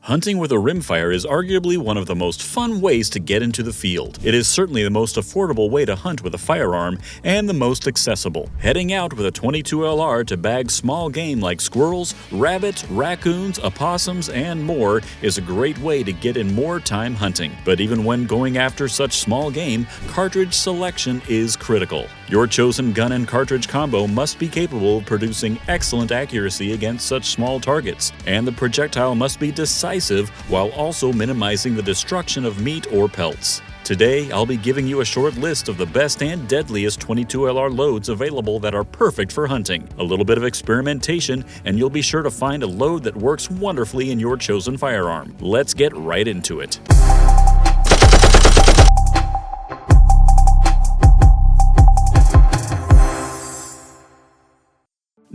Hunting with a rimfire is arguably one of the most fun ways to get into the field. It is certainly the most affordable way to hunt with a firearm and the most accessible. Heading out with a .22 LR to bag small game like squirrels, rabbits, raccoons, opossums, and more is a great way to get in more time hunting. But even when going after such small game, cartridge selection is critical. Your chosen gun and cartridge combo must be capable of producing excellent accuracy against such small targets, and the projectile must be decisive while also minimizing the destruction of meat or pelts. Today, I'll be giving you a short list of the best and deadliest .22 LR loads available that are perfect for hunting. A little bit of experimentation, and you'll be sure to find a load that works wonderfully in your chosen firearm. Let's get right into it.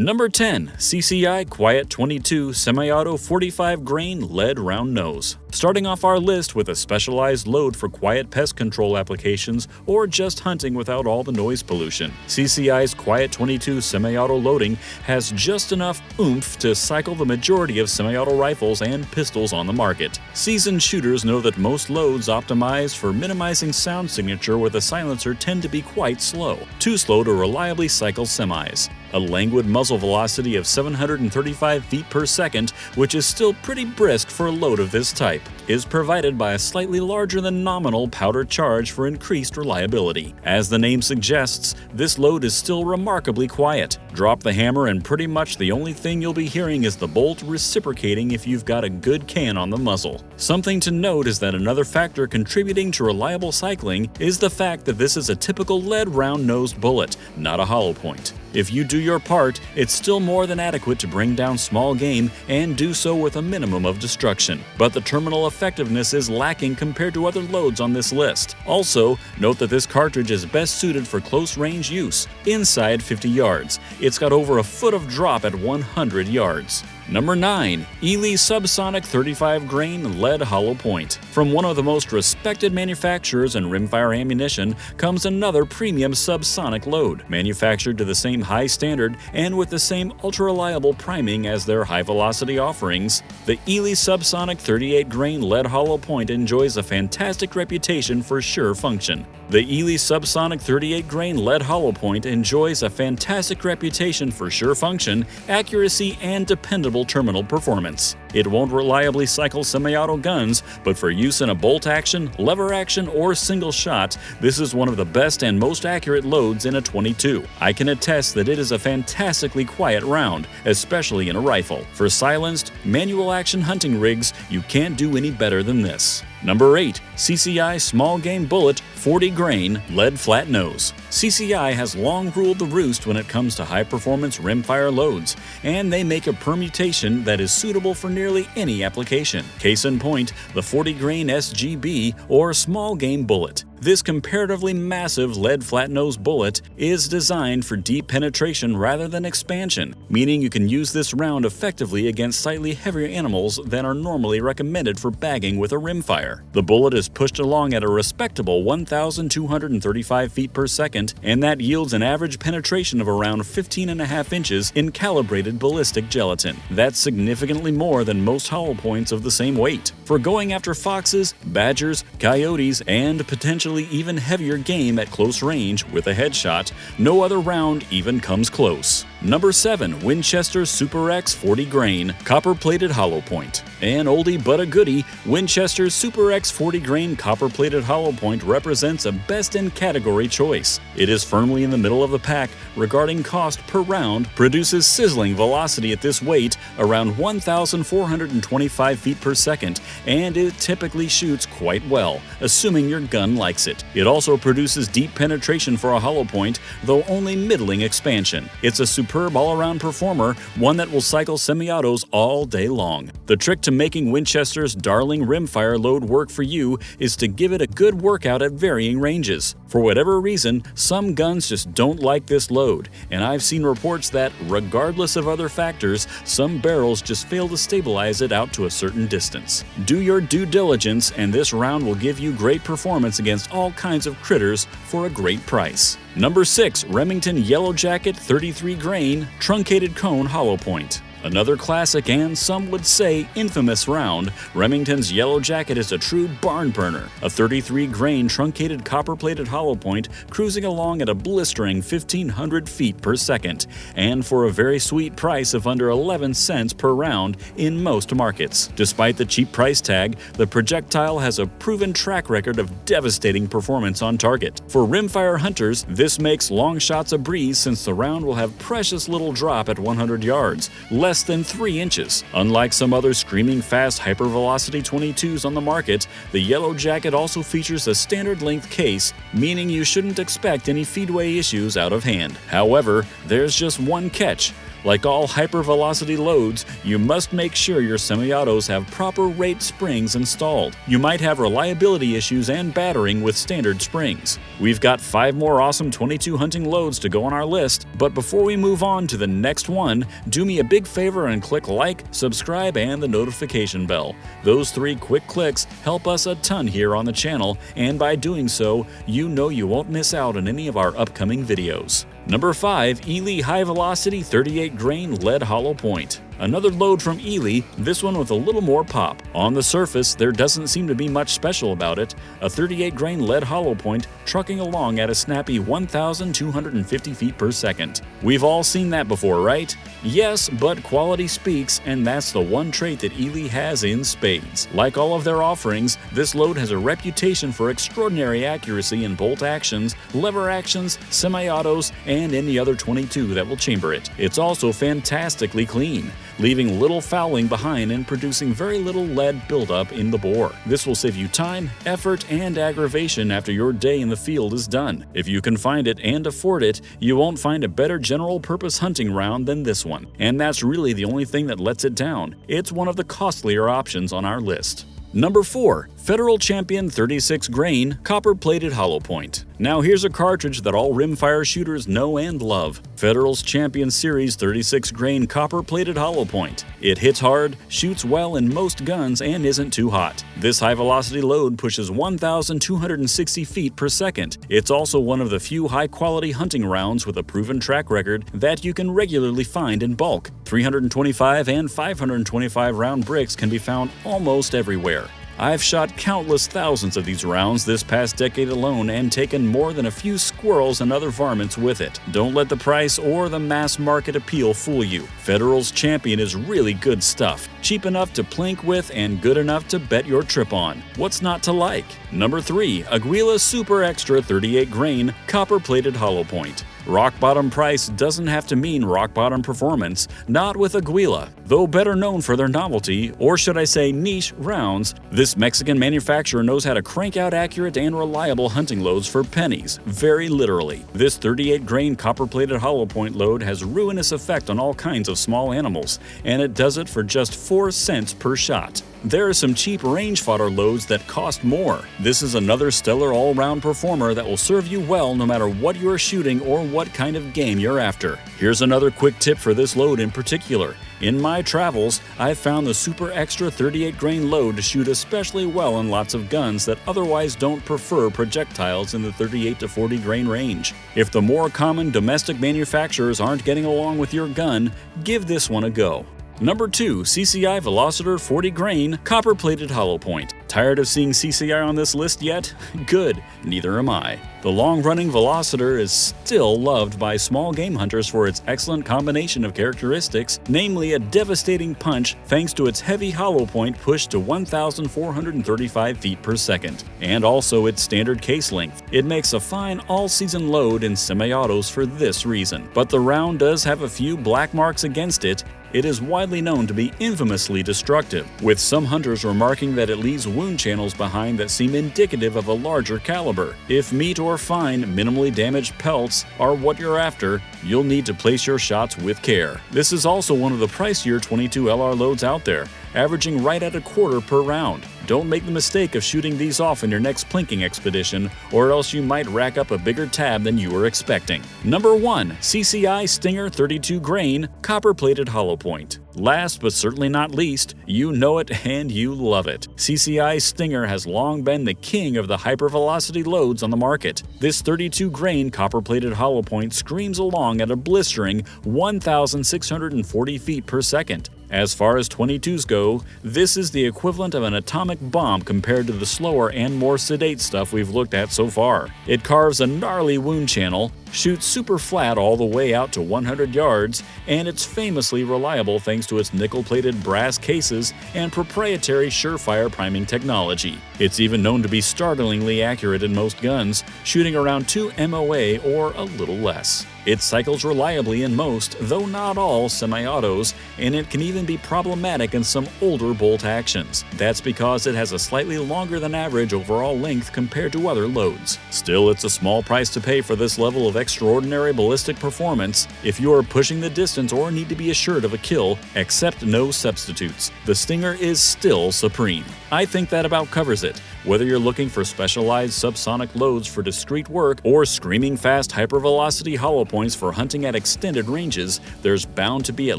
Number 10. CCI Quiet 22 Semi-Auto 45 Grain Lead Round Nose. Starting off our list with a specialized load for quiet pest control applications or just hunting without all the noise pollution. CCI's Quiet 22 Semi-Auto loading has just enough oomph to cycle the majority of semi-auto rifles and pistols on the market. Seasoned shooters know that most loads optimized for minimizing sound signature with a silencer tend to be quite slow, too slow to reliably cycle semis. A languid muzzle velocity of 735 feet per second, which is still pretty brisk for a load of this type, is provided by a slightly larger than nominal powder charge for increased reliability. As the name suggests, this load is still remarkably quiet. Drop the hammer and pretty much the only thing you'll be hearing is the bolt reciprocating if you've got a good can on the muzzle. Something to note is that another factor contributing to reliable cycling is the fact that this is a typical lead round-nosed bullet, not a hollow point. If you do your part, it's still more than adequate to bring down small game and do so with a minimum of destruction. But the terminal effectiveness is lacking compared to other loads on this list. Also, note that this cartridge is best suited for close-range use, inside 50 yards. It's got over a foot of drop at 100 yards. Number 9. Ely Subsonic 35 Grain Lead Hollow Point. From one of the most respected manufacturers in rimfire ammunition comes another premium subsonic load, manufactured to the same high standard and with the same ultra-reliable priming as their high-velocity offerings. The Ely Subsonic 38 Grain Lead Hollow Point enjoys a fantastic reputation for sure function. The Ely Subsonic 38 Grain Lead Hollow Point enjoys a fantastic reputation for sure function, accuracy, and dependable terminal performance. It won't reliably cycle semi-auto guns, but for use in a bolt action, lever action, or single shot, this is one of the best and most accurate loads in a .22. I can attest that it is a fantastically quiet round, especially in a rifle. For silenced, manual action hunting rigs, you can't do any better than this. Number 8. CCI Small Game Bullet 40 Grain Lead Flat Nose. CCI has long ruled the roost when it comes to high-performance rimfire loads, and they make a permutation that is suitable for nearly any application. Case in point, the 40 Grain SGB or Small Game Bullet. This comparatively massive lead flat-nose bullet is designed for deep penetration rather than expansion, meaning you can use this round effectively against slightly heavier animals than are normally recommended for bagging with a rimfire. The bullet is pushed along at a respectable 1,235 feet per second, and that yields an average penetration of around 15.5 inches in calibrated ballistic gelatin. That's significantly more than most hollow points of the same weight. For going after foxes, badgers, coyotes, and potentially even heavier game at close range with a headshot, no other round even comes close. Number 7. Winchester Super X 40 Grain Copper-Plated Hollow Point. An oldie but a goodie, Winchester's Super X 40 Grain Copper-Plated Hollow Point represents a best-in-category choice. It is firmly in the middle of the pack regarding cost per round, produces sizzling velocity at this weight, around 1,425 feet per second, and it typically shoots quite well, assuming your gun likes it. It also produces deep penetration for a hollow point, though only middling expansion. It's a superb all-around performer, one that will cycle semi-autos all day long. The trick to making Winchester's darling rimfire load work for you is to give it a good workout at varying ranges. For whatever reason, some guns just don't like this load, and I've seen reports that, regardless of other factors, some barrels just fail to stabilize it out to a certain distance. Do your due diligence, and this round will give you great performance against all kinds of critters for a great price. Number 6. Remington Yellow Jacket 33 Grain Truncated Cone Hollow Point. Another classic and some would say infamous round, Remington's Yellow Jacket is a true barn burner, a 33-grain truncated copper-plated hollow point cruising along at a blistering 1,500 feet per second, and for a very sweet price of under 11 cents per round in most markets. Despite the cheap price tag, the projectile has a proven track record of devastating performance on target. For rimfire hunters, this makes long shots a breeze since the round will have precious little drop at 100 yards, less than 3 inches. Unlike some other screaming fast hypervelocity 22s on the market, the Yellow Jacket also features a standard length case, meaning you shouldn't expect any feedway issues out of hand. However, there's just one catch. Like all hypervelocity loads, you must make sure your semi-autos have proper rate springs installed. You might have reliability issues and battering with standard springs. We've got 5 more awesome 22 hunting loads to go on our list, but before we move on to the next one, do me a big favor and click like, subscribe, and the notification bell. Those 3 quick clicks help us a ton here on the channel, and by doing so, you know you won't miss out on any of our upcoming videos. Number 5. Ely High Velocity 38-grain Lead Hollow Point. Another load from Ely, this one with a little more pop. On the surface, there doesn't seem to be much special about it. A 38-grain lead hollow point trucking along at a snappy 1,250 feet per second. We've all seen that before, right? Yes, but quality speaks, and that's the one trait that Ely has in spades. Like all of their offerings, this load has a reputation for extraordinary accuracy in bolt actions, lever actions, semi-autos, and any other 22 that will chamber it. It's also fantastically clean, leaving little fouling behind and producing very little lead buildup in the bore. This will save you time, effort, and aggravation after your day in the field is done. If you can find it and afford it, you won't find a better general-purpose hunting round than this one. And that's really the only thing that lets it down. It's one of the costlier options on our list. Number 4. Federal Champion 36-grain Copper-Plated Hollow Point. Now here's a cartridge that all rimfire shooters know and love. Federal's Champion Series 36-grain Copper-Plated Hollow Point. It hits hard, shoots well in most guns, and isn't too hot. This high-velocity load pushes 1,260 feet per second. It's also one of the few high-quality hunting rounds with a proven track record that you can regularly find in bulk. 325 and 525 round bricks can be found almost everywhere. I've shot countless thousands of these rounds this past decade alone and taken more than a few squirrels and other varmints with it. Don't let the price or the mass market appeal fool you. Federal's Champion is really good stuff, cheap enough to plink with and good enough to bet your trip on. What's not to like? Number 3. Aguila Super Extra 38-grain Copper-Plated Hollow Point. Rock bottom price doesn't have to mean rock bottom performance, not with Aguila. Though better known for their novelty, or should I say niche, rounds, this Mexican manufacturer knows how to crank out accurate and reliable hunting loads for pennies, very literally. This 38-grain copper-plated hollow point load has ruinous effect on all kinds of small animals, and it does it for just 4 cents per shot. There are some cheap range fodder loads that cost more. This is another stellar all-round performer that will serve you well no matter what you are shooting or what kind of game you're after. Here's another quick tip for this load in particular. In my travels, I've found the Super Extra 38-grain load to shoot especially well in lots of guns that otherwise don't prefer projectiles in the 38 to 40 grain range. If the more common domestic manufacturers aren't getting along with your gun, give this one a go. Number 2. CCI Velocitor 40 grain Copper-Plated Hollow Point. Tired of seeing CCI on this list yet? Good, neither am I. The long-running Velocitor is still loved by small game hunters for its excellent combination of characteristics, namely a devastating punch thanks to its heavy hollow point pushed to 1,435 feet per second, and also its standard case length. It makes a fine all-season load in semi-autos for this reason. But the round does have a few black marks against it. It is widely known to be infamously destructive, with some hunters remarking that it leaves wound channels behind that seem indicative of a larger caliber. If meat or fine, minimally damaged pelts are what you're after, you'll need to place your shots with care. This is also one of the pricier 22 LR loads out there, averaging right at $0.25 per round. Don't make the mistake of shooting these off in your next plinking expedition, or else you might rack up a bigger tab than you were expecting. Number 1. CCI Stinger 32 Grain Copper-Plated Hollow Point. Last but certainly not least, you know it and you love it. CCI Stinger has long been the king of the hypervelocity loads on the market. This 32 grain copper-plated hollow point screams along at a blistering 1,640 feet per second. As far as 22s go, this is the equivalent of an atomic bomb compared to the slower and more sedate stuff we've looked at so far. It carves a gnarly wound channel, shoots super flat all the way out to 100 yards, and it's famously reliable thanks to its nickel-plated brass cases and proprietary surefire priming technology. It's even known to be startlingly accurate in most guns, shooting around 2 MOA or a little less. It cycles reliably in most, though not all, semi-autos, and it can even be problematic in some older bolt actions. That's because it has a slightly longer than average overall length compared to other loads. Still, it's a small price to pay for this level of extraordinary ballistic performance. If you are pushing the distance or need to be assured of a kill, accept no substitutes. The Stinger is still supreme. I think that about covers it. Whether you're looking for specialized subsonic loads for discreet work or screaming fast hypervelocity hollow points for hunting at extended ranges, there's bound to be at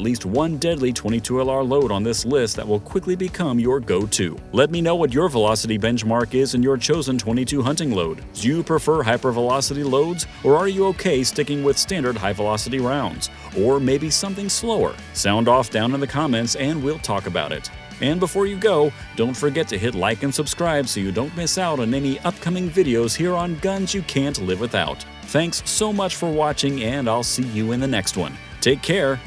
least one deadly 22LR load on this list that will quickly become your go-to. Let me know what your velocity benchmark is in your chosen 22 hunting load. Do you prefer hypervelocity loads, or are you okay sticking with standard high-velocity rounds? Or maybe something slower? Sound off down in the comments and we'll talk about it. And before you go, don't forget to hit like and subscribe so you don't miss out on any upcoming videos here on Guns You Can't Live Without. Thanks so much for watching, and I'll see you in the next one. Take care.